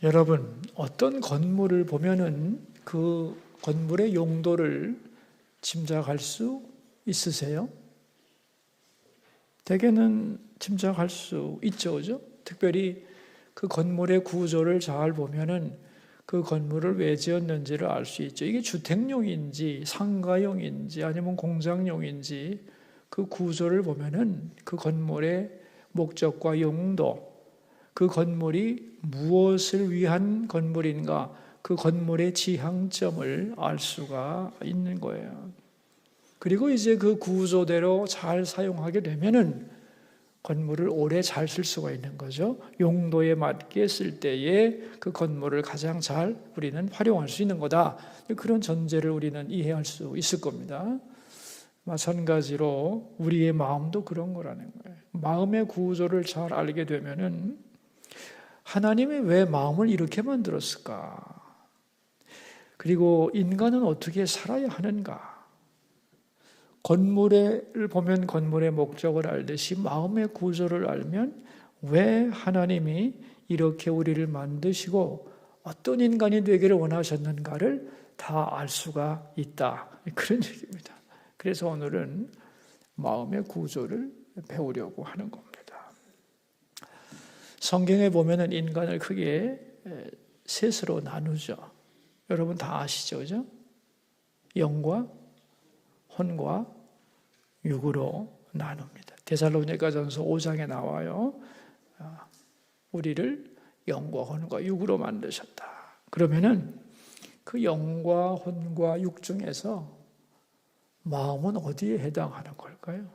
여러분, 어떤 건물을 보면은 그 건물의 용도를 짐작할 수 있으세요? 대개는 짐작할 수 있죠, 그죠? 특별히 그 건물의 구조를 잘 보면은 그 건물을 왜 지었는지를 알 수 있죠. 이게 주택용인지 상가용인지 아니면 공장용인지 그 구조를 보면은 그 건물의 목적과 용도, 그 건물이 무엇을 위한 건물인가, 그 건물의 지향점을 알 수가 있는 거예요. 그리고 이제 그 구조대로 잘 사용하게 되면은 건물을 오래 잘 쓸 수가 있는 거죠. 용도에 맞게 쓸 때에 그 건물을 가장 잘 우리는 활용할 수 있는 거다. 그런 전제를 우리는 이해할 수 있을 겁니다. 마찬가지로 우리의 마음도 그런 거라는 거예요. 마음의 구조를 잘 알게 되면은 하나님이 왜 마음을 이렇게 만들었을까? 그리고 인간은 어떻게 살아야 하는가? 건물을 보면 건물의 목적을 알듯이 마음의 구조를 알면 왜 하나님이 이렇게 우리를 만드시고 어떤 인간이 되기를 원하셨는가를 다 알 수가 있다. 그런 얘기입니다. 그래서 오늘은 마음의 구조를 배우려고 하는 겁니다. 성경에 보면은 인간을 크게 셋으로 나누죠. 여러분 다 아시죠, 그죠? 영과 혼과 육으로 나눕니다. 데살로니가전서 5장에 나와요. 우리를 영과 혼과 육으로 만드셨다. 그러면은 그 영과 혼과 육 중에서 마음은 어디에 해당하는 걸까요?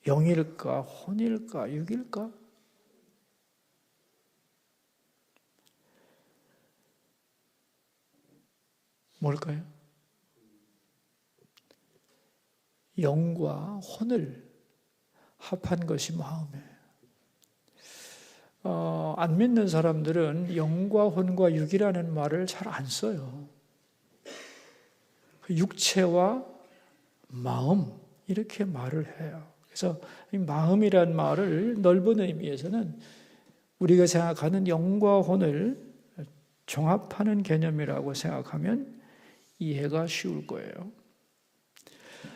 영일까, 혼일까, 육일까? 뭘까요? 영과 혼을 합한 것이 마음이에요. 안 믿는 사람들은 영과 혼과 육이라는 말을 잘 안 써요. 육체와 마음 이렇게 말을 해요. 그래서 이 마음이란 말을 넓은 의미에서는 우리가 생각하는 영과 혼을 종합하는 개념이라고 생각하면 이해가 쉬울 거예요.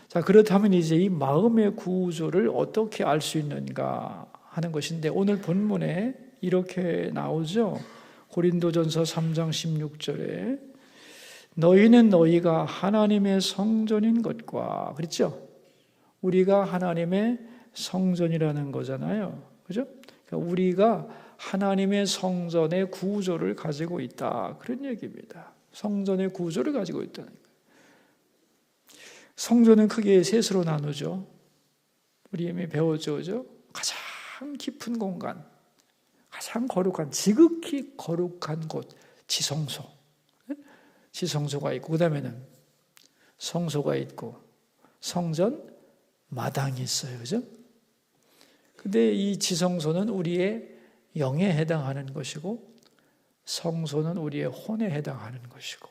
자, 그렇다면 이제 이 마음의 구조를 어떻게 알 수 있는가 하는 것인데 오늘 본문에 이렇게 나오죠. 고린도전서 3장 16절에 너희는 너희가 하나님의 성전인 것과, 그렇죠? 우리가 하나님의 성전이라는 거잖아요. 그죠? 그러니까 우리가 하나님의 성전의 구조를 가지고 있다. 그런 얘기입니다. 성전의 구조를 가지고 있다는 거예요. 성전은 크게 셋으로 나누죠. 우리 이미 배웠죠. 그죠? 가장 깊은 공간, 가장 거룩한, 지극히 거룩한 곳, 지성소. 지성소가 있고, 그 다음에는 성소가 있고, 성전, 마당이 있어요. 그죠? 근데 이 지성소는 우리의 영에 해당하는 것이고, 성소는 우리의 혼에 해당하는 것이고,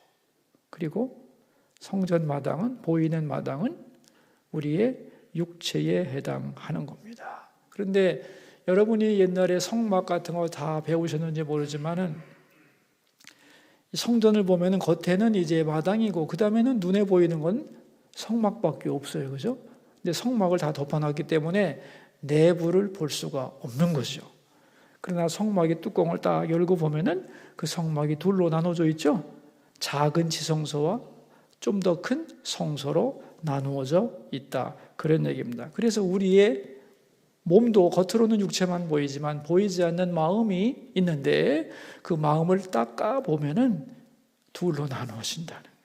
그리고 성전 마당은, 보이는 마당은 우리의 육체에 해당하는 겁니다. 그런데 여러분이 옛날에 성막 같은 거 다 배우셨는지 모르지만은 성전을 보면은 겉에는 이제 마당이고 그 다음에는 눈에 보이는 건 성막밖에 없어요. 그죠? 근데 성막을 다 덮어놨기 때문에 내부를 볼 수가 없는 거죠. 그러나 성막의 뚜껑을 딱 열고 보면은 그 성막이 둘로 나눠져 있죠. 작은 지성소와 좀 더 큰 성소로 나누어져 있다. 그런 얘기입니다. 그래서 우리의 몸도 겉으로는 육체만 보이지만 보이지 않는 마음이 있는데 그 마음을 닦아 보면은 둘로 나누어진다는 거예요.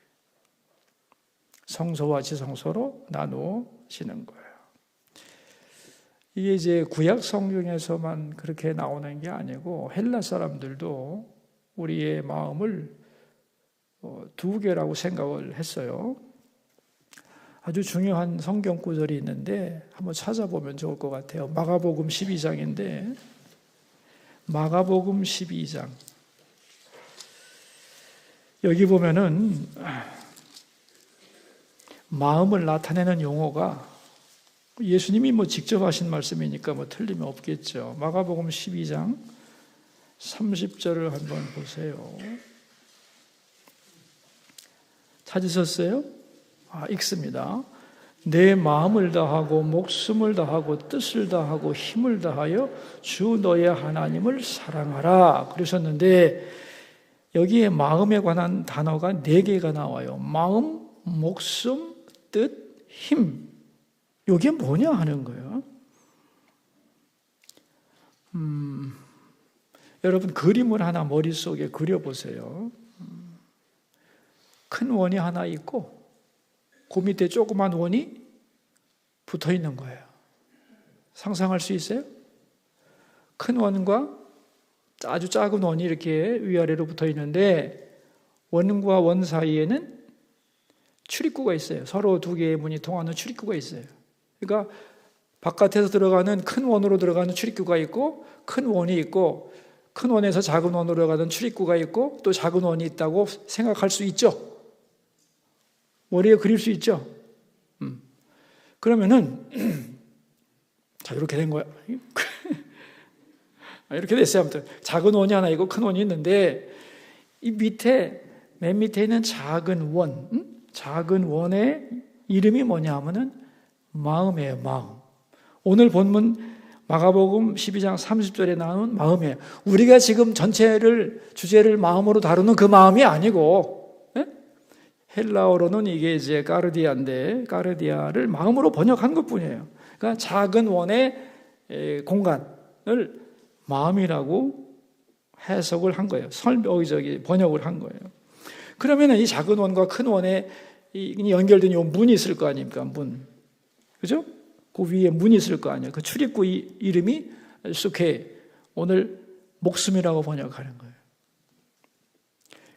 성소와 지성소로 나누어지는 거예요. 이게 이제 구약 성경에서만 그렇게 나오는 게 아니고 헬라 사람들도 우리의 마음을 두 개라고 생각을 했어요. 아주 중요한 성경 구절이 있는데 한번 찾아보면 좋을 것 같아요. 마가복음 12장인데 마가복음 12장 여기 보면은 마음을 나타내는 용어가 예수님이 직접 하신 말씀이니까 틀림이 없겠죠. 마가복음 12장 30절을 한번 보세요. 찾으셨어요? 읽습니다. 내 마음을 다하고 목숨을 다하고 뜻을 다하고 힘을 다하여 주 너의 하나님을 사랑하라 그러셨는데, 여기에 마음에 관한 단어가 4개가 나와요. 마음, 목숨, 뜻, 힘. 이게 뭐냐 하는 거예요. 여러분 그림을 하나 머릿속에 그려보세요. 큰 원이 하나 있고 그 밑에 조그만 원이 붙어 있는 거예요. 상상할 수 있어요? 큰 원과 아주 작은 원이 이렇게 위아래로 붙어 있는데, 원과 원 사이에는 출입구가 있어요. 서로 2개의 문이 통하는 출입구가 있어요. 그러니까 바깥에서 들어가는 큰 원으로 들어가는 출입구가 있고, 큰 원이 있고, 큰 원에서 작은 원으로 들어가는 출입구가 있고, 또 작은 원이 있다고 생각할 수 있죠. 머리에 그릴 수 있죠. 그러면은 자, 이렇게 된 거야. 이렇게 됐어요. 아무튼 작은 원이 하나 있고 큰 원이 있는데, 이 밑에 맨 밑에 있는 작은 원의 이름이 뭐냐 하면은 마음이에요. 마음. 오늘 본문 마가복음 12장 30절에 나오는 마음이에요. 우리가 지금 주제를 마음으로 다루는 그 마음이 아니고, 헬라어로는 이게 이제 까르디아인데, 까르디아를 마음으로 번역한 것뿐이에요. 그러니까 작은 원의 공간을 마음이라고 해석을 한 거예요. 번역을 한 거예요. 그러면 이 작은 원과 큰 원에 연결된 이 문이 있을 거 아닙니까? 문. 그죠? 그 위에 문이 있을 거 아니에요. 그 출입구 이름이 수케, 오늘 목숨이라고 번역하는 거예요.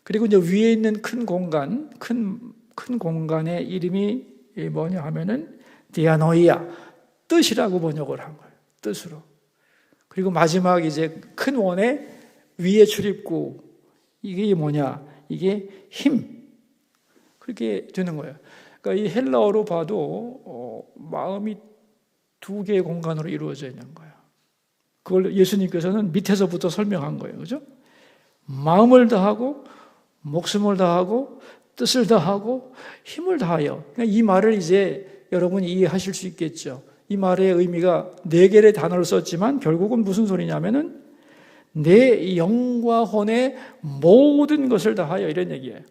그리고 이제 위에 있는 큰 공간, 큰 공간의 이름이 뭐냐 하면은 디아노이아, 뜻이라고 번역을 한 거예요. 뜻으로. 그리고 마지막 이제 큰 원의 위에 출입구, 이게 뭐냐? 이게 힘. 그렇게 되는 거예요. 그러니까 이 헬라어로 봐도 마음이 2개의 공간으로 이루어져 있는 거예요. 그걸 예수님께서는 밑에서부터 설명한 거예요. 그죠? 마음을 다하고 목숨을 다하고 뜻을 다하고 힘을 다하여. 이 말을 이제 여러분이 이해하실 수 있겠죠. 이 말의 의미가 4개의 단어를 썼지만 결국은 무슨 소리냐면은 내 영과 혼의 모든 것을 다하여, 이런 얘기예요.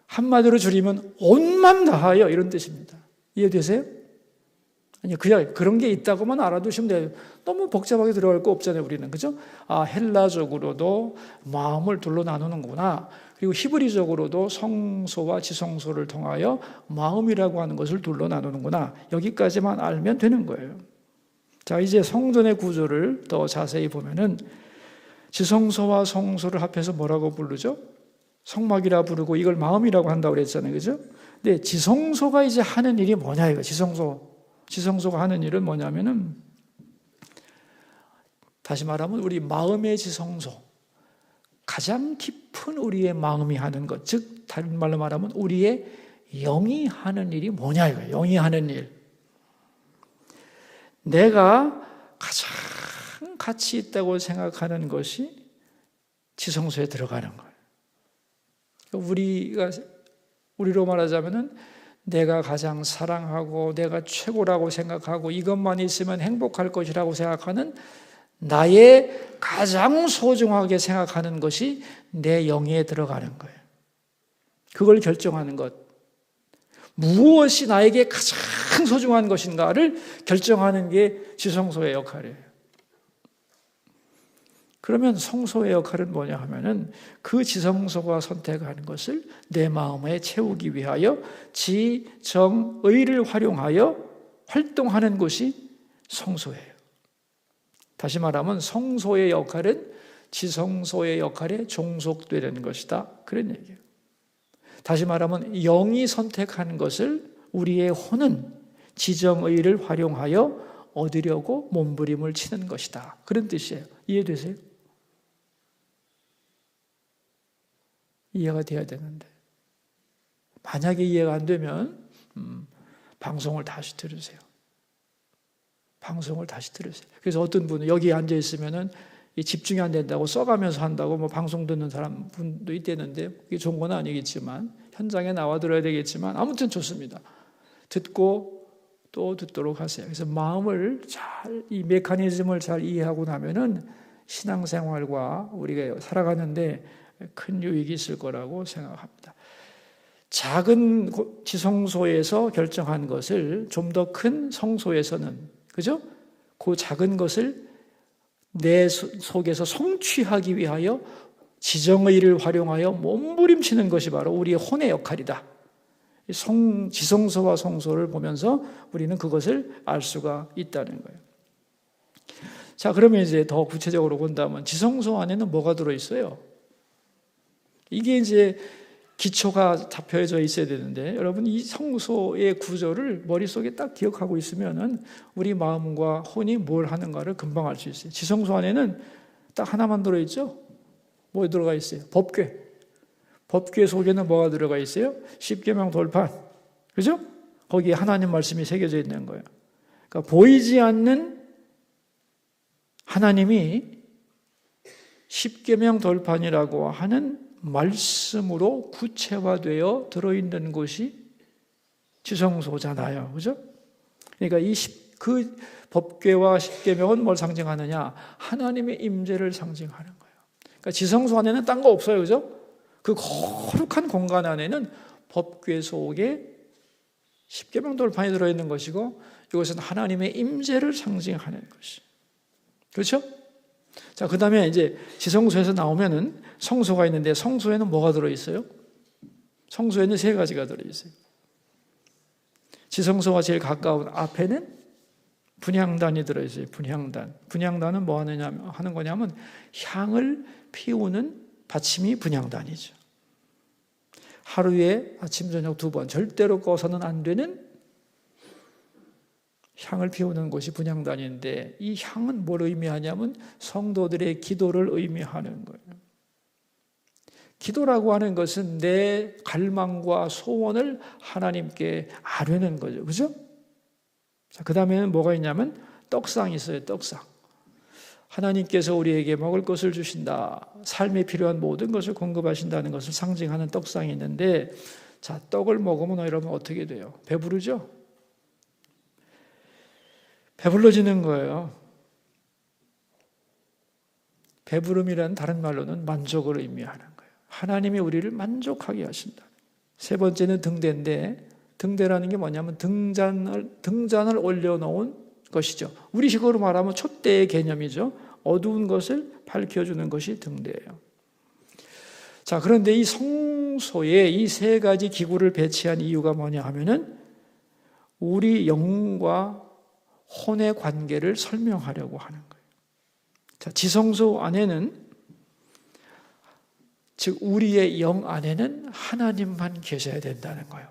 한마디로 줄이면 온 맘 다하여, 이런 뜻입니다. 이해되세요? 아니요, 그냥 그런 게 있다고만 알아두시면 돼요. 너무 복잡하게 들어갈 거 없잖아요, 우리는. 그죠? 헬라적으로도 마음을 둘로 나누는구나. 그리고 히브리적으로도 성소와 지성소를 통하여 마음이라고 하는 것을 둘로 나누는구나. 여기까지만 알면 되는 거예요. 자, 이제 성전의 구조를 더 자세히 보면은 지성소와 성소를 합해서 뭐라고 부르죠? 성막이라 부르고 이걸 마음이라고 한다고 그랬잖아요. 그죠? 근데 지성소가 이제 하는 일이 뭐냐, 이거. 지성소가 하는 일은 뭐냐면은, 다시 말하면 우리 마음의 지성소, 가장 깊은 우리의 마음이 하는 것, 즉 다른 말로 말하면 우리의 영이 하는 일이 뭐냐, 이거예요. 영이 하는 일. 내가 가장 가치 있다고 생각하는 것이 지성소에 들어가는 거예요. 우리로 말하자면은 내가 가장 사랑하고 내가 최고라고 생각하고 이것만 있으면 행복할 것이라고 생각하는 나의 가장 소중하게 생각하는 것이 내 영에 들어가는 거예요. 그걸 결정하는 것. 무엇이 나에게 가장 소중한 것인가를 결정하는 게 지성소의 역할이에요. 그러면 성소의 역할은 뭐냐 하면은 그 지성소가 선택하는 것을 내 마음에 채우기 위하여 지정의를 활용하여 활동하는 것이 성소예요. 다시 말하면 성소의 역할은 지성소의 역할에 종속되는 것이다. 그런 얘기예요. 다시 말하면 영이 선택하는 것을 우리의 혼은 지정의를 활용하여 얻으려고 몸부림을 치는 것이다. 그런 뜻이에요. 이해되세요? 이해가 돼야 되는데, 만약에 이해가 안 되면 방송을 다시 들으세요. 방송을 다시 들으세요. 그래서 어떤 분은 여기 앉아 있으면은 이 집중이 안 된다고 써가면서 한다고 뭐 방송 듣는 사람 분도 있대는데 그게 좋은 건 아니겠지만 현장에 나와 들어야 되겠지만 아무튼 좋습니다. 듣고 또 듣도록 하세요. 그래서 마음을 잘, 이 메커니즘을 잘 이해하고 나면은 신앙생활과 우리가 살아가는데 큰 유익이 있을 거라고 생각합니다. 작은 지성소에서 결정한 것을 좀 더 큰 성소에서는, 그죠? 그 작은 것을 내 속에서 성취하기 위하여 지정의를 활용하여 몸부림치는 것이 바로 우리의 혼의 역할이다. 지성소와 성소를 보면서 우리는 그것을 알 수가 있다는 거예요. 자, 그러면 이제 더 구체적으로 본다면 지성소 안에는 뭐가 들어있어요? 이게 이제 기초가 잡혀져 있어야 되는데, 여러분 이 성소의 구조를 머릿속에 딱 기억하고 있으면은 우리 마음과 혼이 뭘 하는가를 금방 알 수 있어요. 지성소 안에는 딱 하나만 들어있죠? 뭐 들어가 있어요? 법궤. 법궤 속에는 뭐가 들어가 있어요? 십계명 돌판. 그죠? 거기에 하나님 말씀이 새겨져 있는 거예요. 그러니까 보이지 않는 하나님이 십계명 돌판이라고 하는 말씀으로 구체화되어 들어있는 곳이 지성소잖아요. 그죠? 그러니까 그 법궤와 십계명은 뭘 상징하느냐? 하나님의 임재를 상징하는 거예요. 그러니까 지성소 안에는 딴 거 없어요. 그죠? 그 거룩한 공간 안에는 법궤 속에 십계명 돌판이 들어있는 것이고 이것은 하나님의 임재를 상징하는 것이. 그렇죠? 자, 그 다음에 이제 지성소에서 나오면은 성소가 있는데 성소에는 뭐가 들어있어요? 성소에는 세 가지가 들어있어요. 지성소와 제일 가까운 앞에는 분향단이 들어있어요. 분향단. 분향단은 뭐 하는 거냐면 향을 피우는 받침이 분향단이죠. 하루에 아침 저녁 2번 절대로 꺼서는 안 되는 향을 피우는 곳이 분향단인데 이 향은 뭘 의미하냐면 성도들의 기도를 의미하는 거예요. 기도라고 하는 것은 내 갈망과 소원을 하나님께 아뢰는 거죠. 그죠? 자, 그 다음에는 뭐가 있냐면 떡상이 있어요. 떡상. 하나님께서 우리에게 먹을 것을 주신다. 삶에 필요한 모든 것을 공급하신다는 것을 상징하는 떡상이 있는데, 자, 떡을 먹으면 여러분 어떻게 돼요? 배부르죠? 배불러지는 거예요. 배부름이란 다른 말로는 만족을 의미하는 거예요. 하나님이 우리를 만족하게 하신다. 세 번째는 등대인데, 등대라는 게 뭐냐면 등잔을 올려놓은 것이죠. 우리식으로 말하면 촛대의 개념이죠. 어두운 것을 밝혀주는 것이 등대예요. 자, 그런데 이 성소에 이 세 가지 기구를 배치한 이유가 뭐냐 하면은 우리 영과 혼의 관계를 설명하려고 하는 거예요. 자, 지성소 안에는, 즉 우리의 영 안에는 하나님만 계셔야 된다는 거예요.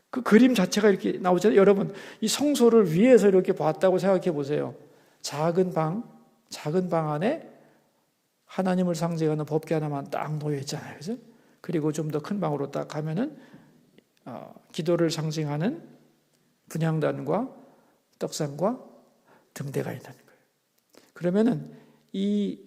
그 그림 자체가 이렇게 나오잖아요. 여러분, 이 성소를 위에서 이렇게 봤다고 생각해 보세요. 작은 방 안에 하나님을 상징하는 법궤 하나만 딱 놓여 있잖아요. 그죠? 그리고 좀 더 큰 방으로 딱 가면은 기도를 상징하는 분향단과 떡상과 등대가 있는 거예요. 그러면은 이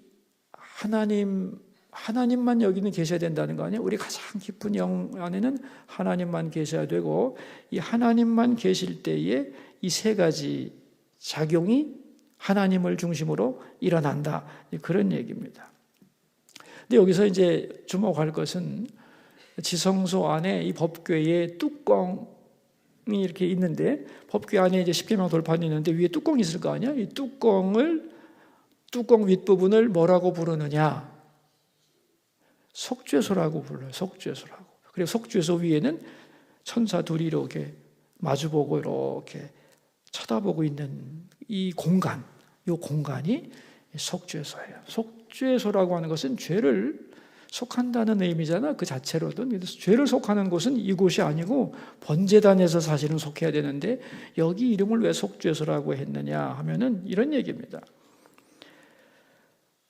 하나님만 여기는 계셔야 된다는 거 아니에요? 우리 가장 깊은 영 안에는 하나님만 계셔야 되고, 이 하나님만 계실 때에 이 세 가지 작용이 하나님을 중심으로 일어난다. 그런 얘기입니다. 근데 여기서 이제 주목할 것은 지성소 안에 이 법궤의 뚜껑이 이렇게 있는데, 법궤 안에 이제 십계명 돌판이 있는데 위에 뚜껑이 있을 거 아니야? 이 뚜껑 윗부분을 뭐라고 부르느냐? 속죄소라고 불러요. 속죄소라고. 그리고 속죄소 위에는 천사 둘이 이렇게 마주보고 이렇게 쳐다보고 있는 이 공간이 속죄소예요. 속죄소라고 하는 것은 죄를 속한다는 의미잖아. 그 자체로든. 그래서 죄를 속하는 곳은 이곳이 아니고 번제단에서 사실은 속해야 되는데 여기 이름을 왜 속죄소라고 했느냐 하면은 이런 얘기입니다.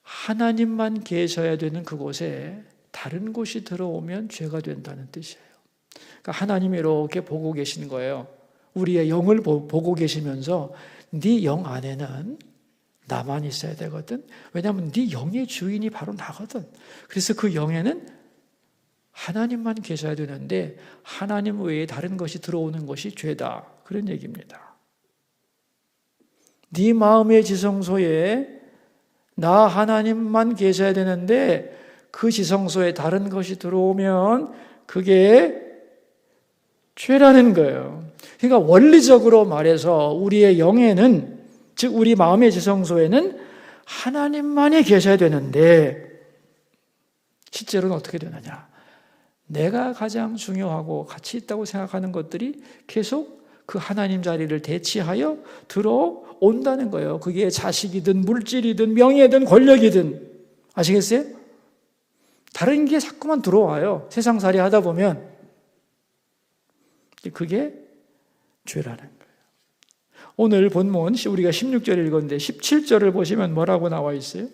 하나님만 계셔야 되는 그곳에 다른 곳이 들어오면 죄가 된다는 뜻이에요. 그러니까 하나님이 이렇게 보고 계시는 거예요. 우리의 영을 보고 계시면서 네 영 안에는 나만 있어야 되거든. 왜냐하면 네 영의 주인이 바로 나거든. 그래서 그 영에는 하나님만 계셔야 되는데 하나님 외에 다른 것이 들어오는 것이 죄다. 그런 얘기입니다. 네 마음의 지성소에 나 하나님만 계셔야 되는데 그 지성소에 다른 것이 들어오면 그게 죄라는 거예요. 그러니까 원리적으로 말해서 우리의 영에는, 즉 우리 마음의 지성소에는 하나님만이 계셔야 되는데 실제로는 어떻게 되느냐? 내가 가장 중요하고 가치 있다고 생각하는 것들이 계속 그 하나님 자리를 대치하여 들어온다는 거예요. 그게 자식이든 물질이든 명예든 권력이든. 아시겠어요? 다른 게 자꾸만 들어와요. 세상살이 하다 보면. 그게 죄라는 거예요. 오늘 본문 우리가 16절 읽었는데 17절을 보시면 뭐라고 나와 있어요?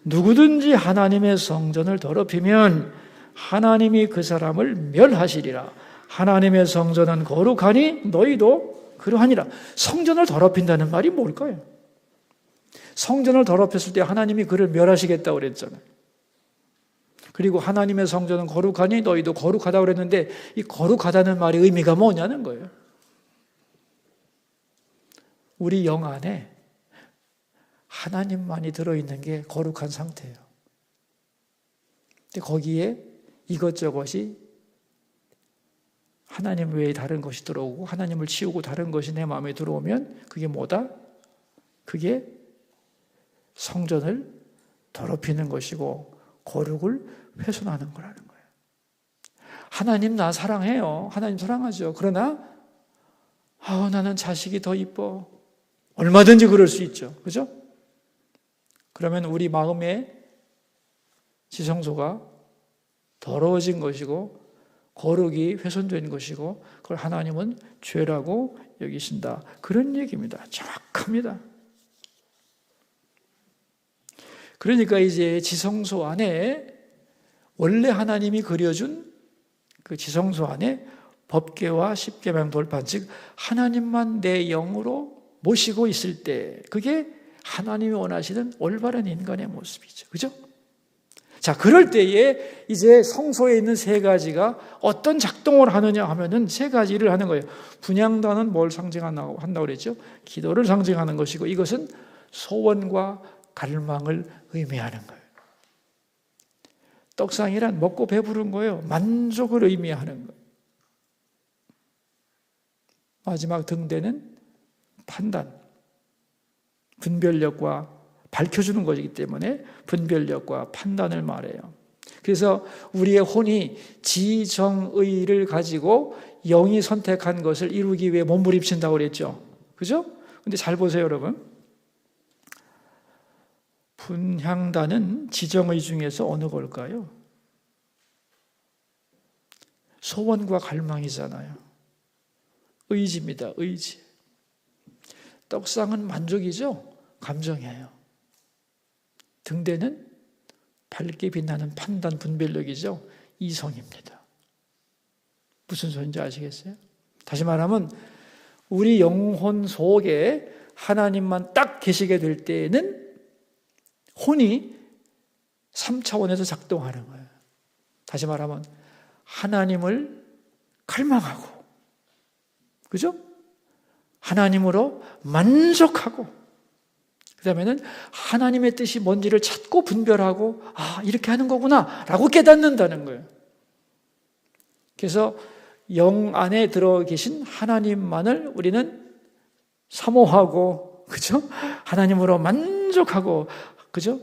누구든지 하나님의 성전을 더럽히면 하나님이 그 사람을 멸하시리라. 하나님의 성전은 거룩하니 너희도 그러하니라. 성전을 더럽힌다는 말이 뭘까요? 성전을 더럽혔을 때 하나님이 그를 멸하시겠다고 그랬잖아요. 그리고 하나님의 성전은 거룩하니 너희도 거룩하다고 그랬는데 이 거룩하다는 말의 의미가 뭐냐는 거예요. 우리 영 안에 하나님만이 들어있는 게 거룩한 상태예요. 근데 거기에 이것저것이 하나님 외에 다른 것이 들어오고 하나님을 치우고 다른 것이 내 마음에 들어오면 그게 뭐다? 그게 성전을 더럽히는 것이고 거룩을 훼손하는 거라는 거예요. 하나님 나 사랑해요. 하나님 사랑하죠. 그러나 나는 자식이 더 이뻐. 얼마든지 그럴 수 있죠. 그죠? 그러면 우리 마음의 지성소가 더러워진 것이고 거룩이 훼손된 것이고 그걸 하나님은 죄라고 여기신다. 그런 얘기입니다. 정확합니다. 그러니까 이제 지성소 안에 원래 하나님이 그려준 그 지성소 안에 법궤와 십계명 돌판, 즉 하나님만 내 영으로 모시고 있을 때 그게 하나님이 원하시는 올바른 인간의 모습이죠. 그죠? 자, 그럴 때에 이제 성소에 있는 세 가지가 어떤 작동을 하느냐 하면은 세 가지를 하는 거예요. 분향단은 뭘 상징한다고 그랬죠? 기도를 상징하는 것이고 이것은 소원과 갈망을 의미하는 거예요. 떡상이란 먹고 배부른 거예요. 만족을 의미하는 거예요. 마지막 등대는 판단, 분별력과 밝혀주는 것이기 때문에 분별력과 판단을 말해요. 그래서 우리의 혼이 지정의를 가지고 영이 선택한 것을 이루기 위해 몸부림친다고 그랬죠. 그죠? 근데 잘 보세요, 여러분. 분향단은 지정의 중에서 어느 걸까요? 소원과 갈망이잖아요. 의지입니다. 의지. 떡상은 만족이죠. 감정이에요. 등대는 밝게 빛나는 판단, 분별력이죠. 이성입니다. 무슨 소리인지 아시겠어요? 다시 말하면 우리 영혼 속에 하나님만 딱 계시게 될 때에는 혼이 3차원에서 작동하는 거예요. 다시 말하면 하나님을 갈망하고, 그죠? 하나님으로 만족하고, 그 다음에는 하나님의 뜻이 뭔지를 찾고 분별하고, 이렇게 하는 거구나 라고 깨닫는다는 거예요. 그래서 영 안에 들어 계신 하나님만을 우리는 사모하고, 그죠? 하나님으로 만족하고, 그죠?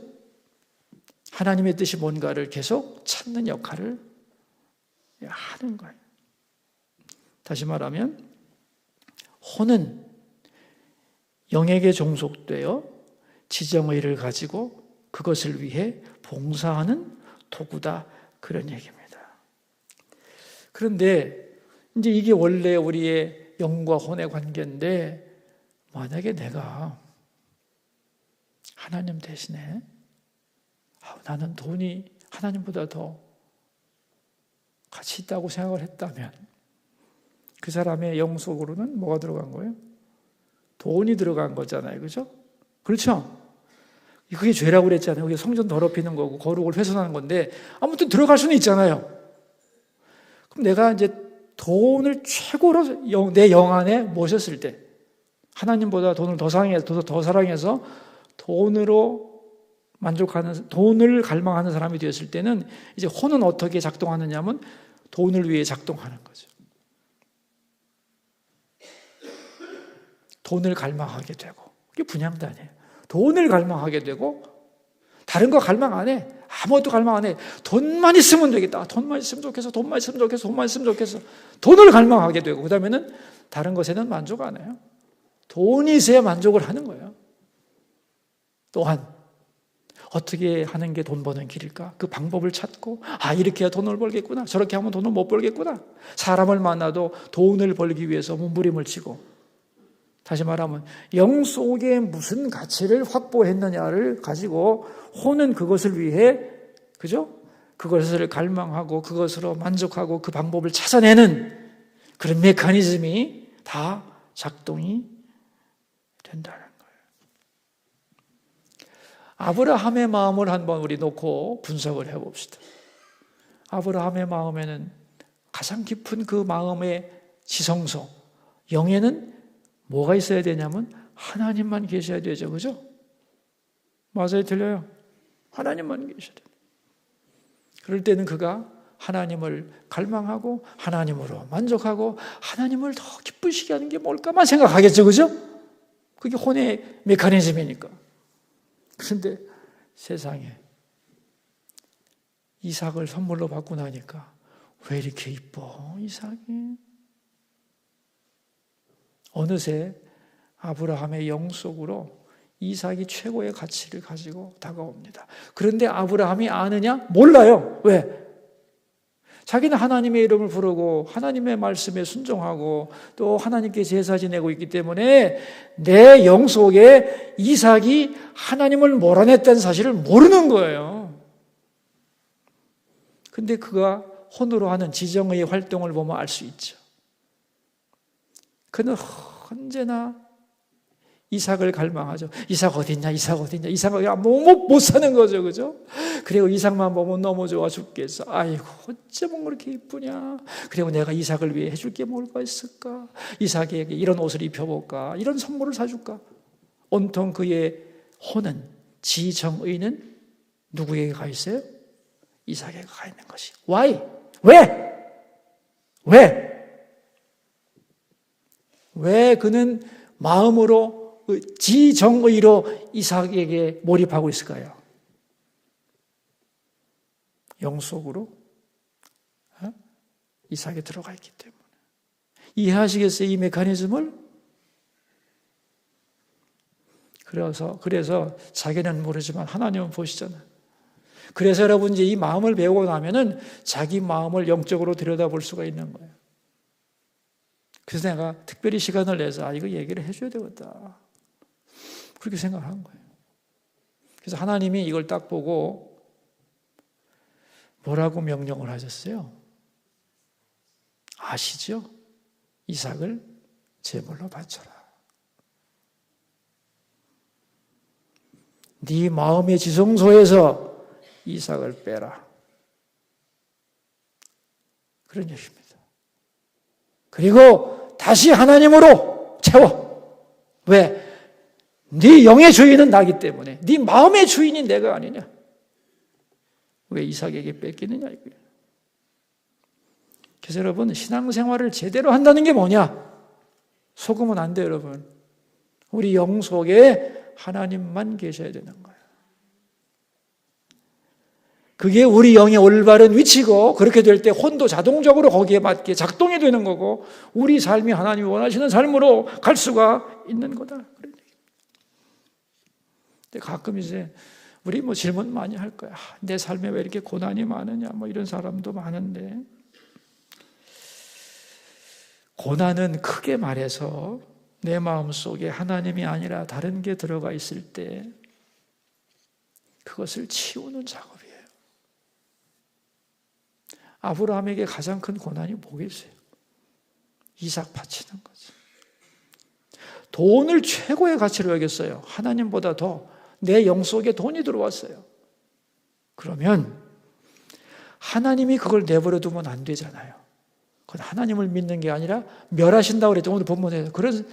하나님의 뜻이 뭔가를 계속 찾는 역할을 하는 거예요. 다시 말하면 혼은 영에게 종속되어 지정의를 가지고 그것을 위해 봉사하는 도구다, 그런 얘기입니다. 그런데 이제 이게 원래 우리의 영과 혼의 관계인데 만약에 내가 하나님 대신에 나는 돈이 하나님보다 더 가치 있다고 생각을 했다면 그 사람의 영 속으로는 뭐가 들어간 거예요? 돈이 들어간 거잖아요. 그죠? 그렇죠? 그게 죄라고 그랬잖아요. 그게 성전 더럽히는 거고 거룩을 훼손하는 건데 아무튼 들어갈 수는 있잖아요. 그럼 내가 이제 돈을 최고로 내 영 안에 모셨을 때 하나님보다 돈을 더 사랑해서 돈으로 만족하는, 돈을 갈망하는 사람이 되었을 때는 이제 혼은 어떻게 작동하느냐 하면 돈을 위해 작동하는 거죠. 돈을 갈망하게 되고, 그게 분향단이에요. 돈을 갈망하게 되고, 다른 거 갈망 안 해. 아무것도 갈망 안 해. 돈만 있으면 되겠다. 돈만 있으면 좋겠어. 돈만 있으면 좋겠어. 돈만 있으면 좋겠어. 돈을 갈망하게 되고, 그 다음에는 다른 것에는 만족 안 해요. 돈이 있어야 만족을 하는 거예요. 또한 어떻게 하는 게 돈 버는 길일까? 그 방법을 찾고, 이렇게 해야 돈을 벌겠구나. 저렇게 하면 돈을 못 벌겠구나. 사람을 만나도 돈을 벌기 위해서 몸부림을 치고, 다시 말하면 영 속에 무슨 가치를 확보했느냐를 가지고 혼은 그것을 위해, 그죠? 그것을 갈망하고 그것으로 만족하고 그 방법을 찾아내는 그런 메커니즘이 다 작동이 된다는 거예요. 아브라함의 마음을 한번 우리 놓고 분석을 해봅시다. 아브라함의 마음에는 가장 깊은 그 마음의 지성소, 영에는 뭐가 있어야 되냐면 하나님만 계셔야 되죠. 그죠? 맞아요? 틀려요? 하나님만 계셔야 돼요. 그럴 때는 그가 하나님을 갈망하고 하나님으로 만족하고 하나님을 더 기쁘시게 하는 게 뭘까만 생각하겠죠. 그죠? 그게 혼의 메커니즘이니까. 그런데 세상에 이삭을 선물로 받고 나니까 왜 이렇게 이뻐 이삭이? 어느새 아브라함의 영 속으로 이삭이 최고의 가치를 가지고 다가옵니다. 그런데 아브라함이 아느냐? 몰라요. 왜? 자기는 하나님의 이름을 부르고 하나님의 말씀에 순종하고 또 하나님께 제사 지내고 있기 때문에 내 영 속에 이삭이 하나님을 몰아냈다는 사실을 모르는 거예요. 근데 그가 혼으로 하는 지정의 활동을 보면 알 수 있죠. 그는 언제나 이삭을 갈망하죠. 이삭 어딨냐, 이삭 어딨냐. 이삭이 못 사는 거죠. 그죠? 그리고 이삭만 보면 너무 좋아 죽겠어. 아이고, 어쩌면 그렇게 이쁘냐. 그리고 내가 이삭을 위해 해줄 게 뭐가 있을까? 이삭에게 이런 옷을 입혀볼까? 이런 선물을 사줄까? 온통 그의 혼은, 지정의는 누구에게 가 있어요? 이삭에게 가 있는 것이. Why? 왜 그는 마음으로 지정의로 이삭에게 몰입하고 있을까요? 영 속으로 이삭에 들어가 있기 때문에. 이해하시겠어요? 이 메커니즘을? 그래서 자기는 모르지만 하나님은 보시잖아요. 그래서 여러분 이제 이 마음을 배우고 나면은 자기 마음을 영적으로 들여다볼 수가 있는 거예요. 그래서 내가 특별히 시간을 내서 이거 얘기를 해줘야 되겠다. 그렇게 생각한 거예요. 그래서 하나님이 이걸 딱 보고 뭐라고 명령을 하셨어요? 아시죠? 이삭을 제물로 바쳐라. 네 마음의 지성소에서 이삭을 빼라. 그런 얘기입니다. 그리고 다시 하나님으로 채워. 왜? 네 영의 주인은 나기 때문에. 네 마음의 주인이 내가 아니냐. 왜 이삭에게 뺏기느냐 이거예요. 그래서 여러분 신앙생활을 제대로 한다는 게 뭐냐? 속으면 안 돼요 여러분. 우리 영 속에 하나님만 계셔야 되는 거예요. 그게 우리 영의 올바른 위치고 그렇게 될 때 혼도 자동적으로 거기에 맞게 작동이 되는 거고 우리 삶이 하나님이 원하시는 삶으로 갈 수가 있는 거다. 그런 얘기입니다. 근데 가끔 이제 우리 질문 많이 할 거야. 내 삶에 왜 이렇게 고난이 많으냐 이런 사람도 많은데 고난은 크게 말해서 내 마음속에 하나님이 아니라 다른 게 들어가 있을 때 그것을 치우는 작업이에요. 아브라함에게 가장 큰 고난이 뭐겠어요? 이삭 바치는 거죠. 돈을 최고의 가치로 여겼어요. 하나님보다 더 내 영 속에 돈이 들어왔어요. 그러면 하나님이 그걸 내버려 두면 안 되잖아요. 그건 하나님을 믿는 게 아니라 멸하신다고 그랬죠. 오늘 본문에. 그래서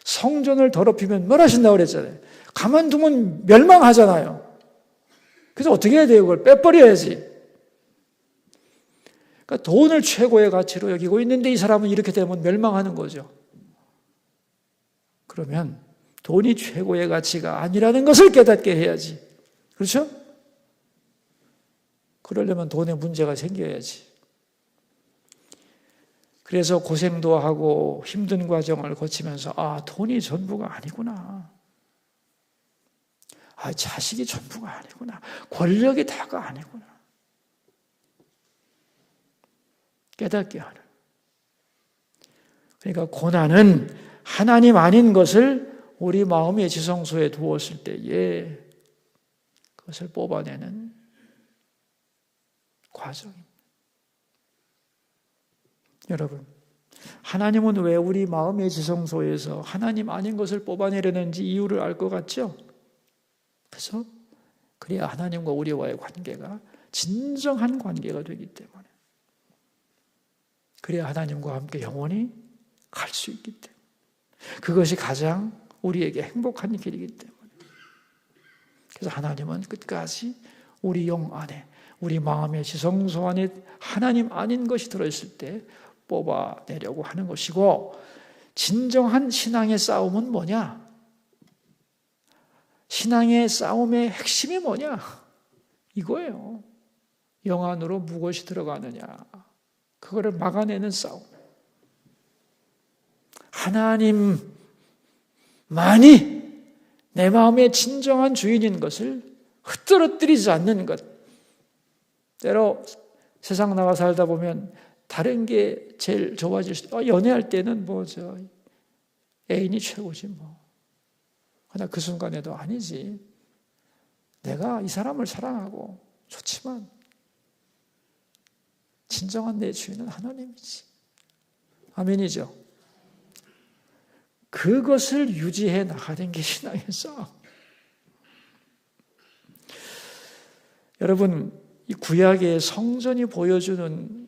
성전을 더럽히면 멸하신다고 그랬잖아요. 가만두면 멸망하잖아요. 그래서 어떻게 해야 돼요? 그걸 빼버려야지. 그러니까 돈을 최고의 가치로 여기고 있는데 이 사람은 이렇게 되면 멸망하는 거죠. 그러면 돈이 최고의 가치가 아니라는 것을 깨닫게 해야지. 그렇죠? 그러려면 돈에 문제가 생겨야지. 그래서 고생도 하고 힘든 과정을 거치면서 돈이 전부가 아니구나. 자식이 전부가 아니구나. 권력이 다가 아니구나. 깨닫게 하는. 그러니까 고난은 하나님 아닌 것을 우리 마음의 지성소에 두었을 때에 그것을 뽑아내는 과정입니다. 여러분, 하나님은 왜 우리 마음의 지성소에서 하나님 아닌 것을 뽑아내려는지 이유를 알 것 같죠? 그래서 그래야 하나님과 우리와의 관계가 진정한 관계가 되기 때문에, 그래야 하나님과 함께 영원히 갈 수 있기 때문에, 그것이 가장 우리에게 행복한 길이기 때문에, 그래서 하나님은 끝까지 우리 영 안에, 우리 마음의 지성소 안에 하나님 아닌 것이 들어있을 때 뽑아내려고 하는 것이고, 진정한 신앙의 싸움은 뭐냐? 신앙의 싸움의 핵심이 뭐냐? 이거예요. 영 안으로 무엇이 들어가느냐? 그거를 막아내는 싸움. 하나님만이 내 마음의 진정한 주인인 것을 흐트러뜨리지 않는 것. 때로 세상 나가 살다 보면 다른 게 제일 좋아질 수 있어요. 연애할 때는 애인이 최고지 뭐. 그러나 그 순간에도 아니지. 내가 이 사람을 사랑하고 좋지만 진정한 내 주인은 하나님이지. 아멘이죠. 그것을 유지해 나가는 게 신앙의 싸움. 여러분, 이 구약의 성전이 보여주는,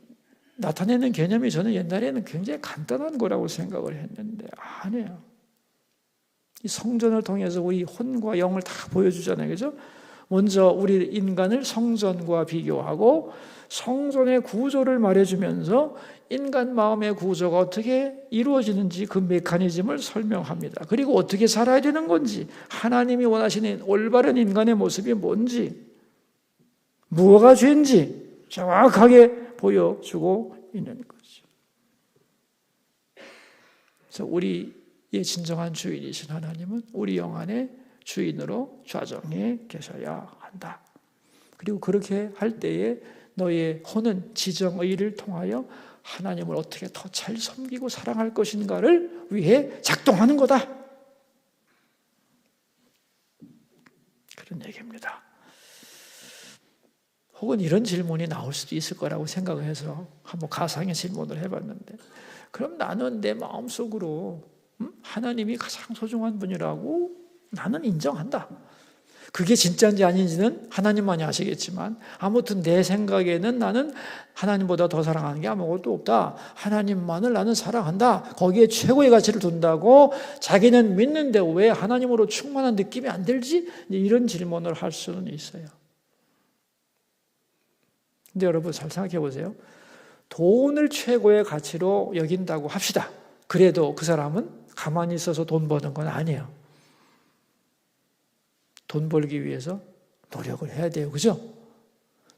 나타내는 개념이 저는 옛날에는 굉장히 간단한 거라고 생각을 했는데 아니에요. 이 성전을 통해서 우리 혼과 영을 다 보여주잖아요. 그죠? 먼저 우리 인간을 성전과 비교하고 성전의 구조를 말해주면서 인간 마음의 구조가 어떻게 이루어지는지 그 메커니즘을 설명합니다. 그리고 어떻게 살아야 되는 건지, 하나님이 원하시는 올바른 인간의 모습이 뭔지, 무엇가 죄인지 정확하게 보여주고 있는 거죠. 그래서 우리의 진정한 주인이신 하나님은 우리 영 안의 주인으로 좌정해 계셔야 한다. 그리고 그렇게 할 때에 너의 혼은 지정의를 통하여 하나님을 어떻게 더 잘 섬기고 사랑할 것인가를 위해 작동하는 거다. 그런 얘기입니다. 혹은 이런 질문이 나올 수도 있을 거라고 생각을 해서 한번 가상의 질문을 해봤는데, 그럼 나는 내 마음속으로 하나님이 가장 소중한 분이라고 나는 인정한다. 그게 진짜인지 아닌지는 하나님만이 아시겠지만, 아무튼 내 생각에는 나는 하나님보다 더 사랑하는 게 아무것도 없다. 하나님만을 나는 사랑한다. 거기에 최고의 가치를 둔다고 자기는 믿는데 왜 하나님으로 충만한 느낌이 안 들지? 이런 질문을 할 수는 있어요. 근데 여러분 잘 생각해 보세요. 돈을 최고의 가치로 여긴다고 합시다. 그래도 그 사람은 가만히 있어서 돈 버는 건 아니에요. 돈 벌기 위해서 노력을 해야 돼요. 그죠?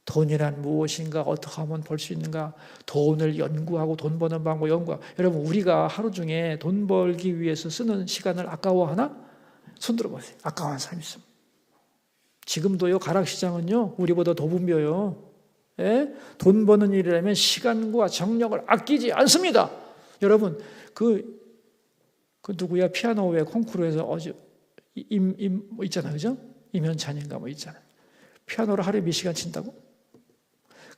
돈이란 무엇인가, 어떻게 하면 벌 수 있는가, 돈을 연구하고 돈 버는 방법 연구하고. 여러분, 우리가 하루 중에 돈 벌기 위해서 쓰는 시간을 아까워하나? 손 들어보세요. 아까워하는 사람 있습니다. 지금도요, 가락시장은요, 우리보다 더 붐벼요. 예? 돈 버는 일이라면 시간과 정력을 아끼지 않습니다. 여러분, 그 누구야? 피아노 왜 콩쿠르에서 뭐 있잖아요. 그죠? 임현찬인가 뭐 있잖아요. 피아노를 하루에 몇 시간 친다고?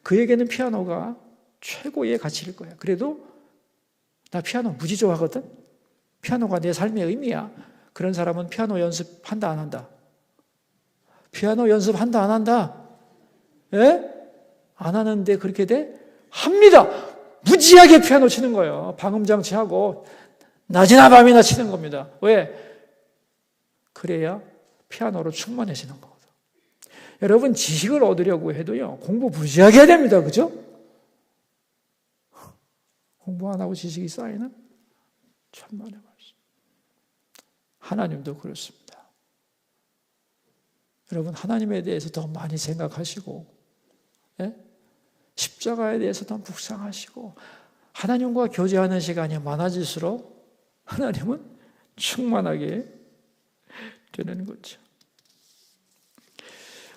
그에게는 피아노가 최고의 가치일 거야. 그래도 나 피아노 무지 좋아하거든? 피아노가 내 삶의 의미야. 그런 사람은 피아노 연습한다 안 한다? 피아노 연습한다 안 한다? 예? 안 하는데 그렇게 돼? 합니다. 무지하게 피아노 치는 거예요. 방음장치하고 낮이나 밤이나 치는 겁니다. 왜? 그래야 피아노로 충만해지는 거거든. 여러분, 지식을 얻으려고 해도요, 공부 무지하게 해야 됩니다. 그죠? 공부 안 하고 지식이 쌓이는 천만의 말씀. 하나님도 그렇습니다. 여러분, 하나님에 대해서 더 많이 생각하시고, 예? 십자가에 대해서 더 묵상하시고, 하나님과 교제하는 시간이 많아질수록 하나님은 충만하게 되는 거죠.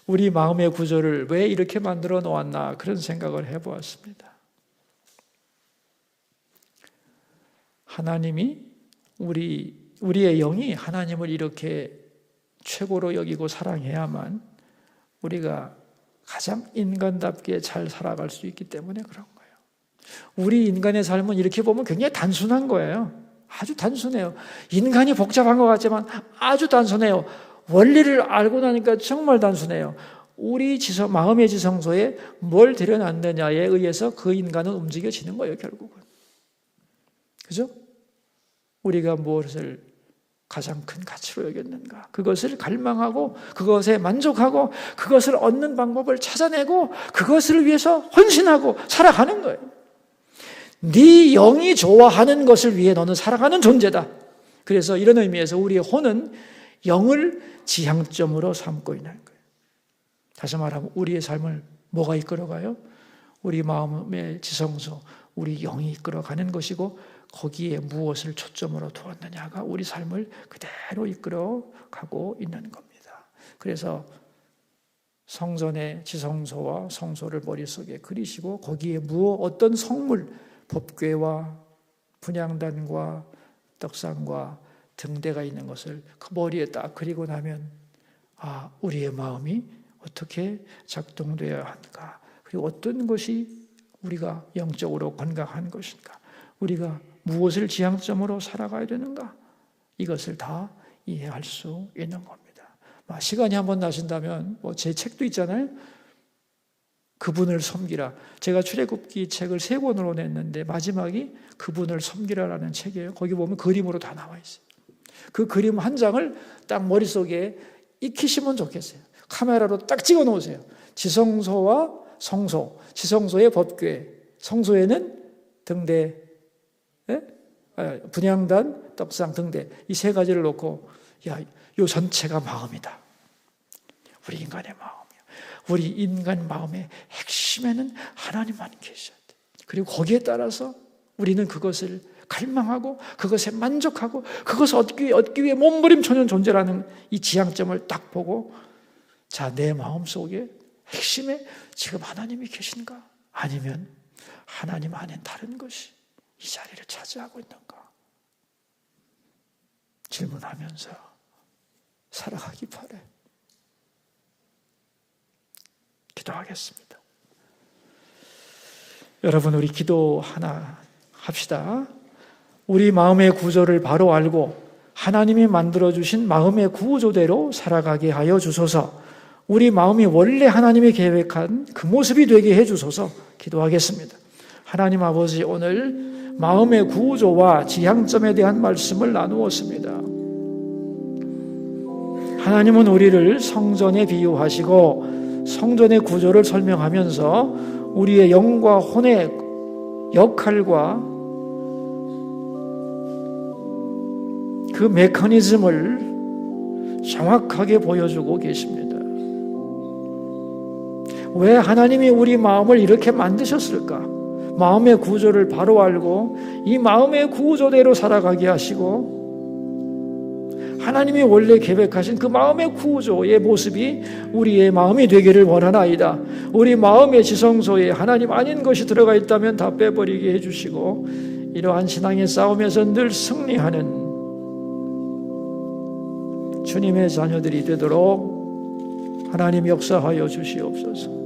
우리 마음의 구조를 왜 이렇게 만들어 놓았나, 그런 생각을 해보았습니다. 하나님이 우리의 영이 하나님을 이렇게 최고로 여기고 사랑해야만 우리가 가장 인간답게 잘 살아갈 수 있기 때문에 그런 거예요. 우리 인간의 삶은 이렇게 보면 굉장히 단순한 거예요. 아주 단순해요. 인간이 복잡한 것 같지만 아주 단순해요. 원리를 알고 나니까 정말 단순해요. 우리 마음의 지성소에 뭘 들여놨느냐에 의해서 그 인간은 움직여지는 거예요, 결국은. 그죠? 우리가 무엇을 가장 큰 가치로 여겼는가? 그것을 갈망하고 그것에 만족하고 그것을 얻는 방법을 찾아내고 그것을 위해서 헌신하고 살아가는 거예요. 네 영이 좋아하는 것을 위해 너는 살아가는 존재다. 그래서 이런 의미에서 우리의 혼은 영을 지향점으로 삼고 있는 거예요. 다시 말하면 우리의 삶을 뭐가 이끌어가요? 우리 마음의 지성소, 우리 영이 이끌어가는 것이고 거기에 무엇을 초점으로 두었느냐가 우리 삶을 그대로 이끌어가고 있는 겁니다. 그래서 성전의 지성소와 성소를 머릿속에 그리시고 거기에 어떤 성물, 법궤와 분향단과 떡상과 등대가 있는 것을 그 머리에 딱 그리고 나면 우리의 마음이 어떻게 작동되어야 하는가, 그리고 어떤 것이 우리가 영적으로 건강한 것인가, 우리가 무엇을 지향점으로 살아가야 되는가, 이것을 다 이해할 수 있는 겁니다. 시간이 한번 나신다면 제 책도 있잖아요. 그분을 섬기라. 제가 출애굽기 책을 3권으로 냈는데 마지막이 그분을 섬기라라는 책이에요. 거기 보면 그림으로 다 나와 있어요. 그 그림 한 장을 딱 머릿속에 익히시면 좋겠어요. 카메라로 딱 찍어 놓으세요. 지성소와 성소, 지성소의 법궤, 성소에는 등대, 분향단, 떡상, 등대, 이 3가지를 놓고 요 전체가 마음이다. 우리 인간의 마음이야. 우리 인간 마음의 핵심에는 하나님만 계셔야 돼. 그리고 거기에 따라서 우리는 그것을 갈망하고 그것에 만족하고 그것을 얻기 위해 몸부림쳐는 존재라는 이 지향점을 딱 보고 내 마음 속에 핵심에 지금 하나님이 계신가? 아니면 하나님 안엔 다른 것이 이 자리를 차지하고 있는가? 질문하면서 살아가기 바래. 기도하겠습니다. 여러분, 우리 기도 하나 합시다. 우리 마음의 구조를 바로 알고 하나님이 만들어주신 마음의 구조대로 살아가게 하여 주소서. 우리 마음이 원래 하나님이 계획한 그 모습이 되게 해주소서. 기도하겠습니다. 하나님 아버지, 오늘 마음의 구조와 지향점에 대한 말씀을 나누었습니다. 하나님은 우리를 성전에 비유하시고 성전의 구조를 설명하면서 우리의 영과 혼의 역할과 그 메커니즘을 정확하게 보여주고 계십니다. 왜 하나님이 우리 마음을 이렇게 만드셨을까? 마음의 구조를 바로 알고 이 마음의 구조대로 살아가게 하시고 하나님이 원래 계획하신 그 마음의 구조의 모습이 우리의 마음이 되기를 원하나이다. 우리 마음의 지성소에 하나님 아닌 것이 들어가 있다면 다 빼버리게 해주시고 이러한 신앙의 싸움에서 늘 승리하는 주님의 자녀들이 되도록 하나님 역사하여 주시옵소서.